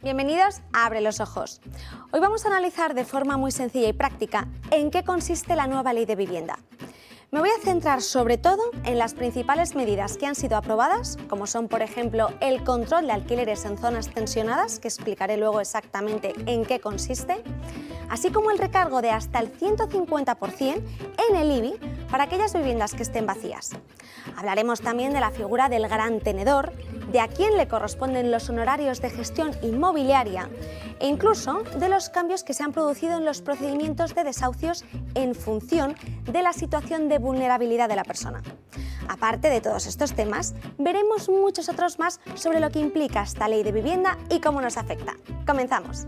Bienvenidos a Abre los Ojos. Hoy vamos a analizar de forma muy sencilla y práctica en qué consiste la nueva Ley de Vivienda. Me voy a centrar sobre todo en las principales medidas que han sido aprobadas, como son, por ejemplo, el control de alquileres en zonas tensionadas, que explicaré luego exactamente en qué consiste, así como el recargo de hasta el 150% en el IBI para aquellas viviendas que estén vacías. Hablaremos también de la figura del gran tenedor, de a quién le corresponden los honorarios de gestión inmobiliaria e incluso de los cambios que se han producido en los procedimientos de desahucios en función de la situación de vulnerabilidad de la persona. Aparte de todos estos temas, veremos muchos otros más sobre lo que implica esta ley de vivienda y cómo nos afecta. ¡Comenzamos!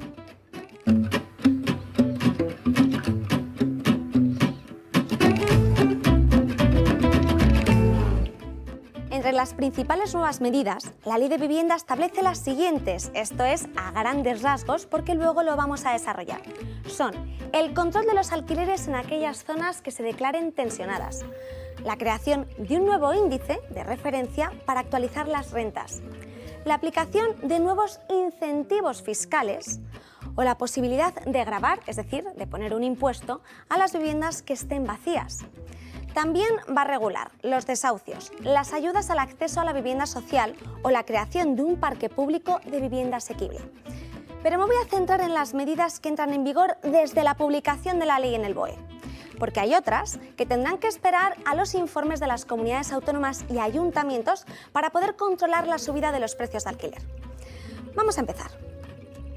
Entre las principales nuevas medidas, la Ley de Vivienda establece las siguientes, esto es, a grandes rasgos, porque luego lo vamos a desarrollar. Son el control de los alquileres en aquellas zonas que se declaren tensionadas, la creación de un nuevo índice de referencia para actualizar las rentas, la aplicación de nuevos incentivos fiscales o la posibilidad de gravar, es decir, de poner un impuesto a las viviendas que estén vacías. También va a regular los desahucios, las ayudas al acceso a la vivienda social o la creación de un parque público de vivienda asequible. Pero me voy a centrar en las medidas que entran en vigor desde la publicación de la ley en el BOE, porque hay otras que tendrán que esperar a los informes de las comunidades autónomas y ayuntamientos para poder controlar la subida de los precios de alquiler. Vamos a empezar.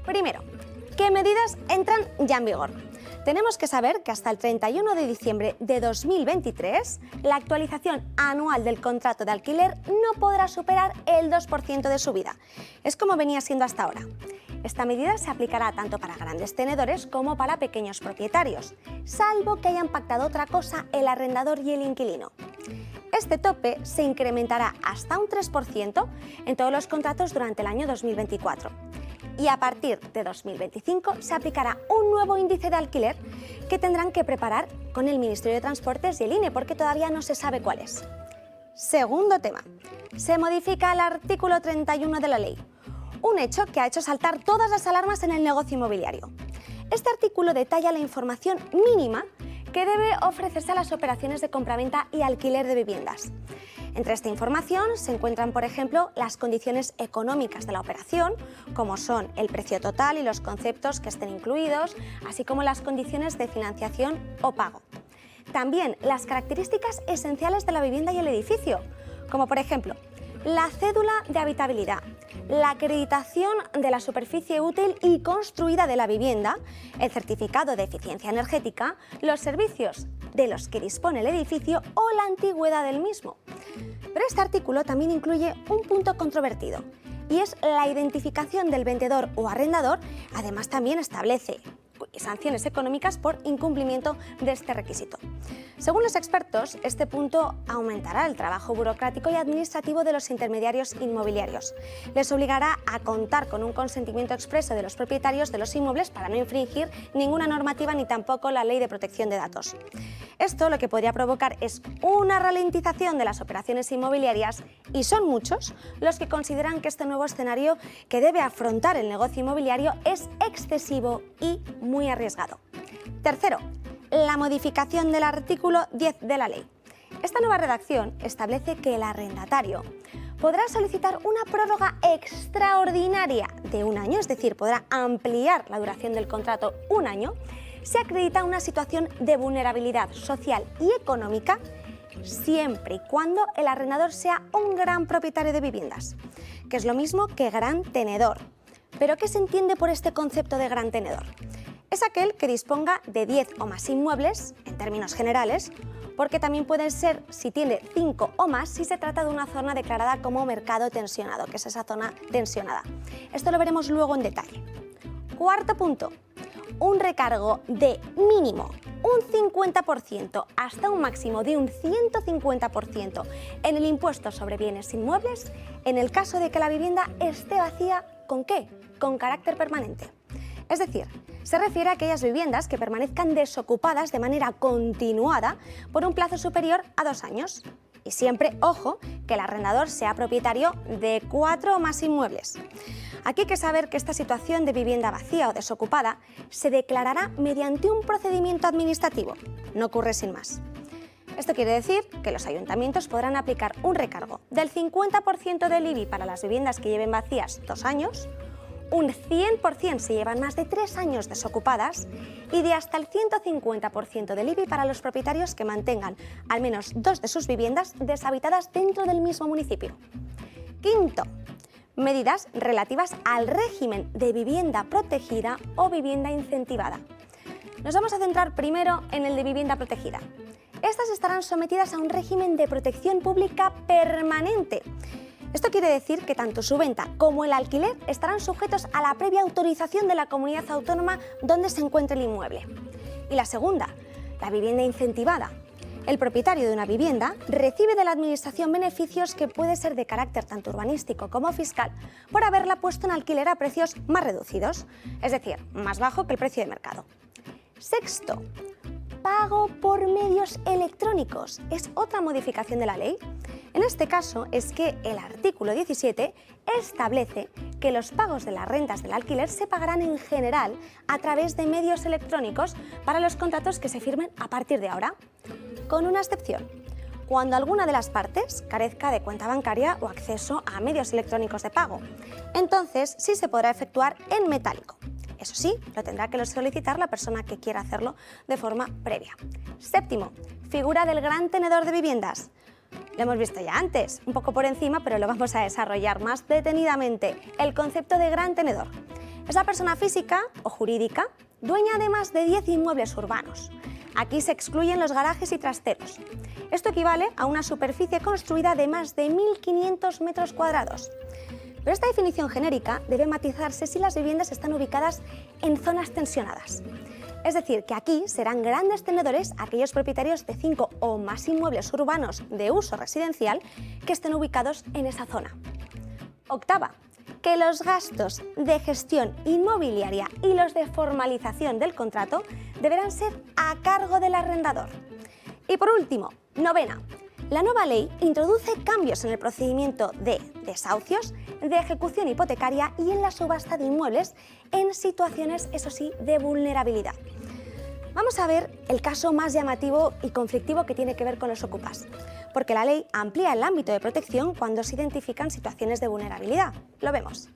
Primero, ¿qué medidas entran ya en vigor? Tenemos que saber que hasta el 31 de diciembre de 2023, la actualización anual del contrato de alquiler no podrá superar el 2% de subida. Es como venía siendo hasta ahora. Esta medida se aplicará tanto para grandes tenedores como para pequeños propietarios, salvo que hayan pactado otra cosa el arrendador y el inquilino. Este tope se incrementará hasta un 3% en todos los contratos durante el año 2024. Y a partir de 2025 se aplicará un nuevo índice de alquiler que tendrán que preparar con el Ministerio de Transportes y el INE, porque todavía no se sabe cuál es. Segundo tema, se modifica el artículo 31 de la ley, un hecho que ha hecho saltar todas las alarmas en el negocio inmobiliario. Este artículo detalla la información mínima que debe ofrecerse a las operaciones de compraventa y alquiler de viviendas. Entre esta información se encuentran, por ejemplo, las condiciones económicas de la operación, como son el precio total y los conceptos que estén incluidos, así como las condiciones de financiación o pago. También las características esenciales de la vivienda y el edificio, como por ejemplo, la cédula de habitabilidad, la acreditación de la superficie útil y construida de la vivienda, el certificado de eficiencia energética, los servicios de los que dispone el edificio o la antigüedad del mismo. Pero este artículo también incluye un punto controvertido, y es la identificación del vendedor o arrendador. Además, también establece sanciones económicas por incumplimiento de este requisito. Según los expertos, este punto aumentará el trabajo burocrático y administrativo de los intermediarios inmobiliarios. Les obligará a contar con un consentimiento expreso de los propietarios de los inmuebles para no infringir ninguna normativa ni tampoco la Ley de Protección de Datos. Esto lo que podría provocar es una ralentización de las operaciones inmobiliarias y son muchos los que consideran que este nuevo escenario que debe afrontar el negocio inmobiliario es excesivo y muy arriesgado. Tercero, la modificación del artículo 10 de la ley. Esta nueva redacción establece que el arrendatario podrá solicitar una prórroga extraordinaria de un año, es decir, podrá ampliar la duración del contrato un año, si acredita una situación de vulnerabilidad social y económica, siempre y cuando el arrendador sea un gran propietario de viviendas, que es lo mismo que gran tenedor. ¿Pero qué se entiende por este concepto de gran tenedor? Es aquel que disponga de 10 o más inmuebles, en términos generales, porque también pueden ser, si tiene 5 o más, si se trata de una zona declarada como mercado tensionado, que es esa zona tensionada. Esto lo veremos luego en detalle. Cuarto punto, un recargo de mínimo un 50% hasta un máximo de un 150% en el impuesto sobre bienes inmuebles en el caso de que la vivienda esté vacía, ¿con qué? Con carácter permanente. Es decir, se refiere a aquellas viviendas que permanezcan desocupadas de manera continuada por un plazo superior a 2 años Y siempre, ojo, que el arrendador sea propietario de 4 o más inmuebles. Aquí hay que saber que esta situación de vivienda vacía o desocupada se declarará mediante un procedimiento administrativo. No ocurre sin más. Esto quiere decir que los ayuntamientos podrán aplicar un recargo del 50% del IBI para las viviendas que lleven vacías 2 años, un 100% si llevan más de 3 años desocupadas y de hasta el 150% del IBI para los propietarios que mantengan al menos 2 de sus viviendas deshabitadas dentro del mismo municipio. Quinto, medidas relativas al régimen de vivienda protegida o vivienda incentivada. Nos vamos a centrar primero en el de vivienda protegida. Estas estarán sometidas a un régimen de protección pública permanente. Esto quiere decir que tanto su venta como el alquiler estarán sujetos a la previa autorización de la comunidad autónoma donde se encuentre el inmueble. Y la segunda, la vivienda incentivada. El propietario de una vivienda recibe de la Administración beneficios que pueden ser de carácter tanto urbanístico como fiscal por haberla puesto en alquiler a precios más reducidos, es decir, más bajo que el precio de mercado. Sexto, pago por medios electrónicos. Es otra modificación de la ley. En este caso es que el artículo 17 establece que los pagos de las rentas del alquiler se pagarán en general a través de medios electrónicos para los contratos que se firmen a partir de ahora, con una excepción: cuando alguna de las partes carezca de cuenta bancaria o acceso a medios electrónicos de pago. Entonces sí se podrá efectuar en metálico. Eso sí, lo tendrá que solicitar la persona que quiera hacerlo de forma previa. Séptimo, figura del gran tenedor de viviendas. Lo hemos visto ya antes, un poco por encima, pero lo vamos a desarrollar más detenidamente. El concepto de gran tenedor es la persona física o jurídica dueña de más de 10 inmuebles urbanos. Aquí se excluyen los garajes y trasteros. Esto equivale a una superficie construida de más de 1.500 metros cuadrados. Pero esta definición genérica debe matizarse si las viviendas están ubicadas en zonas tensionadas. Es decir, que aquí serán grandes tenedores aquellos propietarios de 5 o más inmuebles urbanos de uso residencial que estén ubicados en esa zona. Octava, que los gastos de gestión inmobiliaria y los de formalización del contrato deberán ser a cargo del arrendador. Y por último, novena, la nueva ley introduce cambios en el procedimiento de desahucios, de ejecución hipotecaria y en la subasta de inmuebles en situaciones, eso sí, de vulnerabilidad. Vamos a ver el caso más llamativo y conflictivo que tiene que ver con los ocupas, porque la ley amplía el ámbito de protección cuando se identifican situaciones de vulnerabilidad. Lo vemos.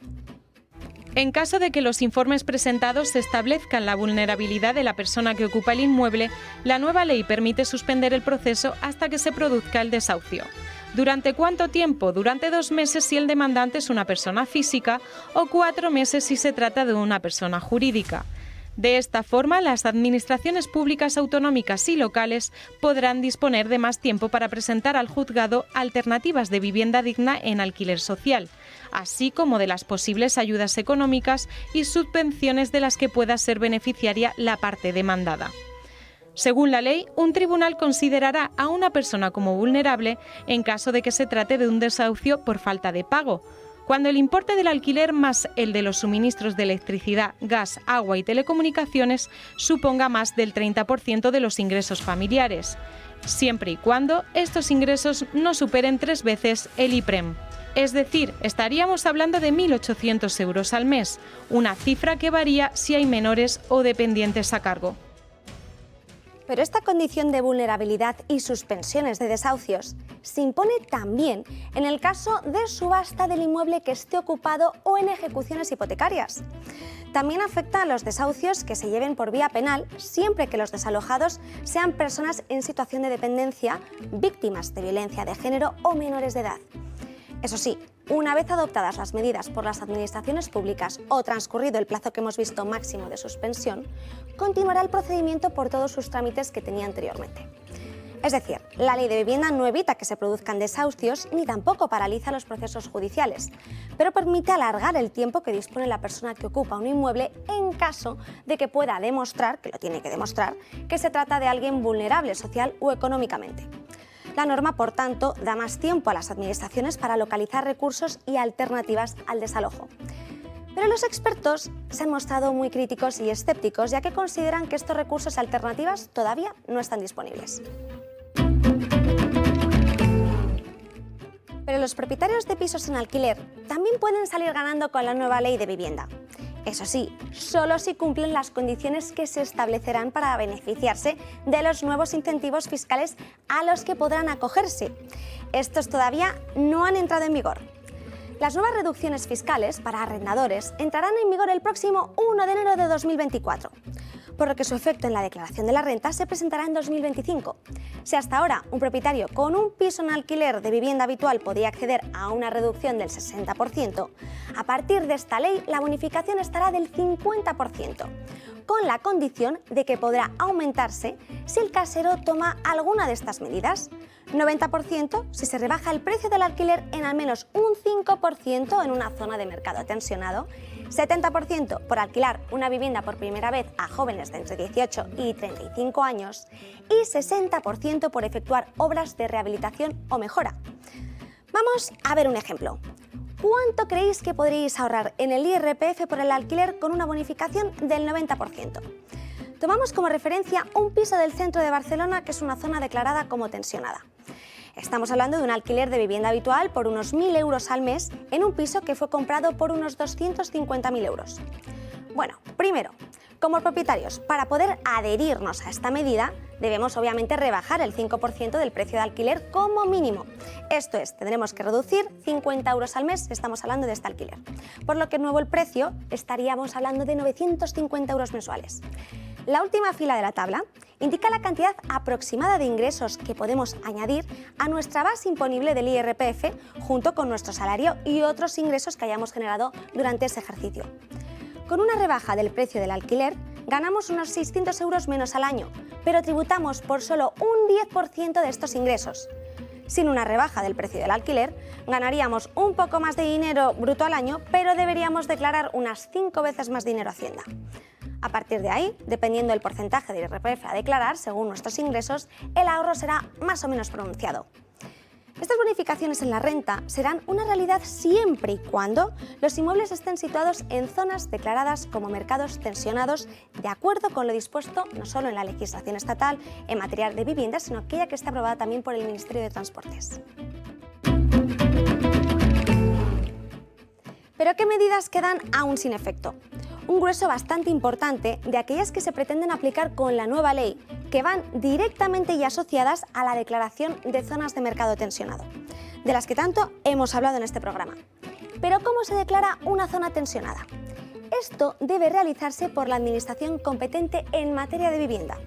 En caso de que los informes presentados establezcan la vulnerabilidad de la persona que ocupa el inmueble, la nueva ley permite suspender el proceso hasta que se produzca el desahucio. ¿Durante cuánto tiempo? Durante 2 meses si el demandante es una persona física o 4 meses si se trata de una persona jurídica. De esta forma, las administraciones públicas autonómicas y locales podrán disponer de más tiempo para presentar al juzgado alternativas de vivienda digna en alquiler social, así como de las posibles ayudas económicas y subvenciones de las que pueda ser beneficiaria la parte demandada. Según la ley, un tribunal considerará a una persona como vulnerable en caso de que se trate de un desahucio por falta de pago, cuando el importe del alquiler más el de los suministros de electricidad, gas, agua y telecomunicaciones suponga más del 30% de los ingresos familiares, siempre y cuando estos ingresos no superen 3 veces el IPREM. Es decir, estaríamos hablando de 1.800 euros al mes, una cifra que varía si hay menores o dependientes a cargo. Pero esta condición de vulnerabilidad y suspensiones de desahucios se impone también en el caso de subasta del inmueble que esté ocupado o en ejecuciones hipotecarias. También afecta a los desahucios que se lleven por vía penal siempre que los desalojados sean personas en situación de dependencia, víctimas de violencia de género o menores de edad. Eso sí, una vez adoptadas las medidas por las administraciones públicas o transcurrido el plazo que hemos visto máximo de suspensión, continuará el procedimiento por todos sus trámites que tenía anteriormente. Es decir, la ley de vivienda no evita que se produzcan desahucios ni tampoco paraliza los procesos judiciales, pero permite alargar el tiempo que dispone la persona que ocupa un inmueble en caso de que pueda demostrar, que lo tiene que demostrar, que se trata de alguien vulnerable social o económicamente. La norma, por tanto, da más tiempo a las administraciones para localizar recursos y alternativas al desalojo. Pero los expertos se han mostrado muy críticos y escépticos, ya que consideran que estos recursos y alternativas todavía no están disponibles. Pero los propietarios de pisos en alquiler también pueden salir ganando con la nueva ley de vivienda. Eso sí, solo si cumplen las condiciones que se establecerán para beneficiarse de los nuevos incentivos fiscales a los que podrán acogerse. Estos todavía no han entrado en vigor. Las nuevas reducciones fiscales para arrendadores entrarán en vigor el próximo 1 de enero de 2024, por lo que su efecto en la declaración de la renta se presentará en 2025. Si hasta ahora un propietario con un piso en alquiler de vivienda habitual podía acceder a una reducción del 60%, a partir de esta ley la bonificación estará del 50%, con la condición de que podrá aumentarse si el casero toma alguna de estas medidas. 90% si se rebaja el precio del alquiler en al menos un 5% en una zona de mercado tensionado, 70% por alquilar una vivienda por primera vez a jóvenes de entre 18 y 35 años y 60% por efectuar obras de rehabilitación o mejora. Vamos a ver un ejemplo. ¿Cuánto creéis que podríais ahorrar en el IRPF por el alquiler con una bonificación del 90%? Tomamos como referencia un piso del centro de Barcelona que es una zona declarada como tensionada. Estamos hablando de un alquiler de vivienda habitual por unos 1.000 euros al mes en un piso que fue comprado por unos 250.000 euros. Bueno, primero, como propietarios, para poder adherirnos a esta medida, debemos obviamente rebajar el 5% del precio de alquiler como mínimo. Esto es, tendremos que reducir 50 euros al mes si estamos hablando de este alquiler. Por lo que nuevo el precio estaríamos hablando de 950 euros mensuales. La última fila de la tabla indica la cantidad aproximada de ingresos que podemos añadir a nuestra base imponible del IRPF junto con nuestro salario y otros ingresos que hayamos generado durante ese ejercicio. Con una rebaja del precio del alquiler, ganamos unos 600 euros menos al año, pero tributamos por solo un 10% de estos ingresos. Sin una rebaja del precio del alquiler, ganaríamos un poco más de dinero bruto al año, pero deberíamos declarar unas 5 veces más dinero a Hacienda. A partir de ahí, dependiendo del porcentaje de IRPF a declarar según nuestros ingresos, el ahorro será más o menos pronunciado. Estas bonificaciones en la renta serán una realidad siempre y cuando los inmuebles estén situados en zonas declaradas como mercados tensionados de acuerdo con lo dispuesto no solo en la legislación estatal en materia de vivienda, sino aquella que está aprobada también por el Ministerio de Transportes. ¿Pero qué medidas quedan aún sin efecto? Un grueso bastante importante de aquellas que se pretenden aplicar con la nueva ley, que van directamente y asociadas a la declaración de zonas de mercado tensionado, de las que tanto hemos hablado en este programa. Pero ¿cómo se declara una zona tensionada? Esto debe realizarse por la administración competente en materia de vivienda,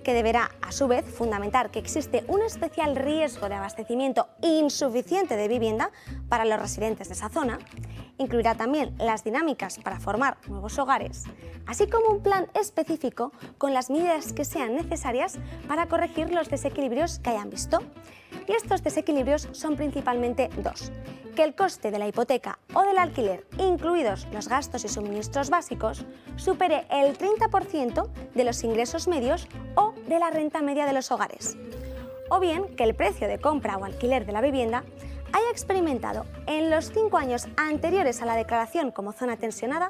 que deberá, a su vez, fundamentar que existe un especial riesgo de abastecimiento insuficiente de vivienda para los residentes de esa zona. Incluirá también las dinámicas para formar nuevos hogares, así como un plan específico con las medidas que sean necesarias para corregir los desequilibrios que hayan visto. Y estos desequilibrios son principalmente dos: que el coste de la hipoteca o del alquiler, incluidos los gastos y suministros básicos, supere el 30% de los ingresos medios o de la renta media de los hogares. O bien que el precio de compra o alquiler de la vivienda haya experimentado en los 5 años anteriores a la declaración como zona tensionada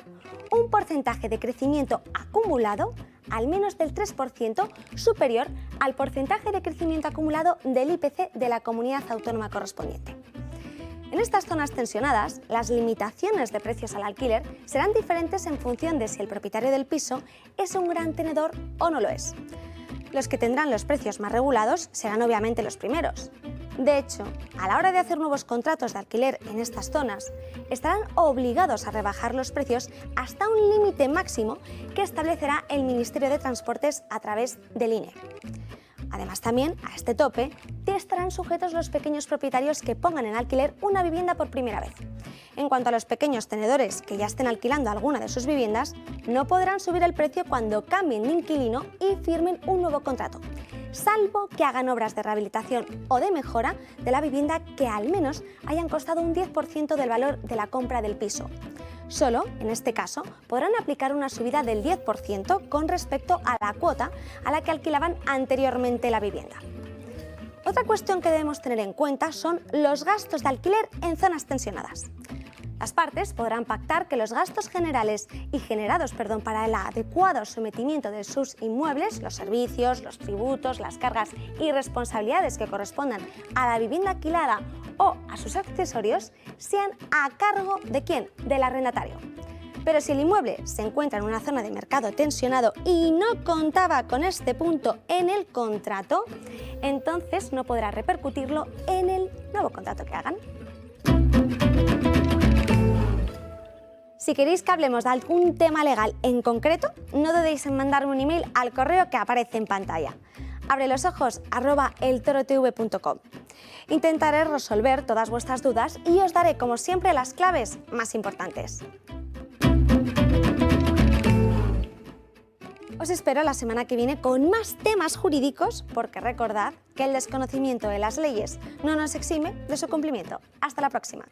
un porcentaje de crecimiento acumulado al menos del 3% superior al porcentaje de crecimiento acumulado del IPC de la comunidad autónoma correspondiente. En estas zonas tensionadas, las limitaciones de precios al alquiler serán diferentes en función de si el propietario del piso es un gran tenedor o no lo es. Los que tendrán los precios más regulados serán obviamente los primeros. De hecho, a la hora de hacer nuevos contratos de alquiler en estas zonas, estarán obligados a rebajar los precios hasta un límite máximo que establecerá el Ministerio de Transportes a través del INE. Además, también a este tope estarán sujetos los pequeños propietarios que pongan en alquiler una vivienda por primera vez. En cuanto a los pequeños tenedores que ya estén alquilando alguna de sus viviendas, no podrán subir el precio cuando cambien de inquilino y firmen un nuevo contrato, salvo que hagan obras de rehabilitación o de mejora de la vivienda que al menos hayan costado un 10% del valor de la compra del piso. Solo, en este caso, podrán aplicar una subida del 10% con respecto a la cuota a la que alquilaban anteriormente la vivienda. Otra cuestión que debemos tener en cuenta son los gastos de alquiler en zonas tensionadas. Las partes podrán pactar que los gastos generales y generados para el adecuado sometimiento de sus inmuebles, los servicios, los tributos, las cargas y responsabilidades que correspondan a la vivienda alquilada o a sus accesorios, sean a cargo ¿de quién? Del arrendatario. Pero si el inmueble se encuentra en una zona de mercado tensionado y no contaba con este punto en el contrato, entonces no podrá repercutirlo en el nuevo contrato que hagan. Si queréis que hablemos de algún tema legal en concreto, no dudéis en mandarme un email al correo que aparece en pantalla, abrelosos@eltorotv.com. Intentaré resolver todas vuestras dudas y os daré, como siempre, las claves más importantes. Os espero la semana que viene con más temas jurídicos, porque recordad que el desconocimiento de las leyes no nos exime de su cumplimiento. Hasta la próxima.